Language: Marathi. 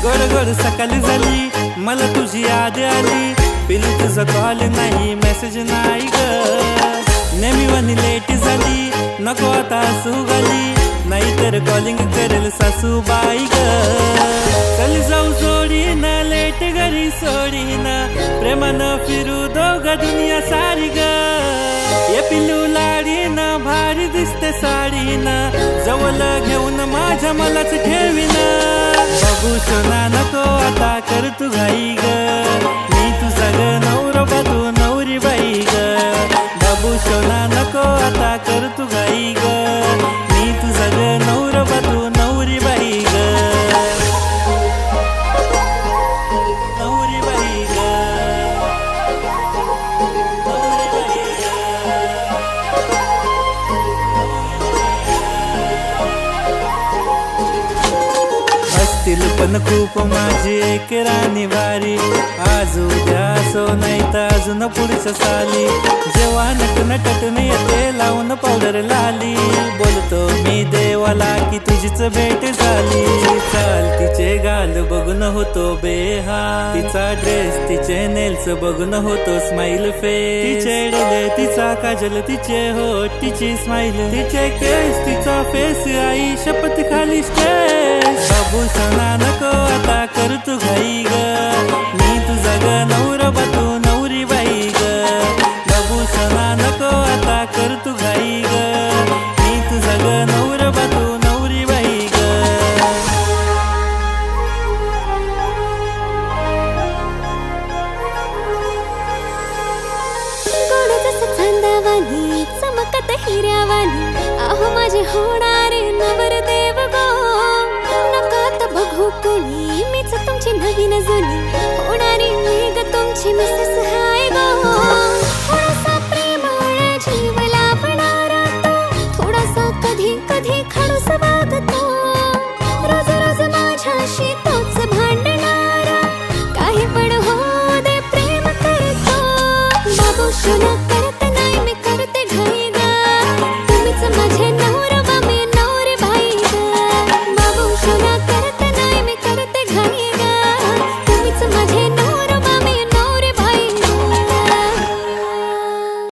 गोड गोड सकाळी झाली, मला तुझी याद आली. पिलू तुझा कॉल नाही, मेसेज नाही ग. नेहमी लेट झाली, नको आता सुगाली, नाहीतर कॉलिंग करेल सासूबाई ग. चल जाऊ जोडीन, लेट घरी सोडीन, प्रेमानं फिरू दोघं दुनिया सारी ग. ये पिलू लाडीन, भारी दिसते साडीन, जवळ घेऊन माझ्या मलाच ठेवीन. बघू सोना नको आता कर तू घाई ग, मी तुझा ग नवरा तू नवरी बाई ग. बाबू सोना नको आता कर तू घाई ग, मी तुझा ग नवरा तू नवरी बाई ग. नवरी बाई ग, नवरी बाई ग. असतील पण खूप माझी एक राणी भारी, आज उद्या असो नाही तर अजून पुढच्या साली. जेव्हा नटून येते लावून पावडर लाली, बोलतो मी देवाला की तुझीच भेट झाली. चाल तिचे गाल बघून होतो बेहाल, तिचा ड्रेस तिचे नेल्स बघून होतो स्माइल फेस. तिचे डोळे तिचा काजल तिचे होठ तिची स्माइल, तिचे केस तिचा फेस, आई शपथ खाली स्टेस. बाबू सोना नको आता कर तू घाई ग, मी तुझा ग नवरा तू नवरी बाई ग. बाबू सोना नको आता कर तू घाई ग, मी तुझा ग नवरा तू नवरी बाई ग. गोड जसं चांदवानी, चमकत हिऱ्यावानी, अहो माझे होणारे नवरदेव गो. नकात बघू कोणी, मीच तुमची नवीन जुनी, होणारी मी ग तुमची मिसेस हाय गो. थोडासा प्रेमळ जीव लावणारा तो, थोडासा कधी कधी खडूस वागतो. रोज रोज माझ्याशी तोच भांडणारा, काही पण होऊ दे प्रेम करतो. बाबू शुनक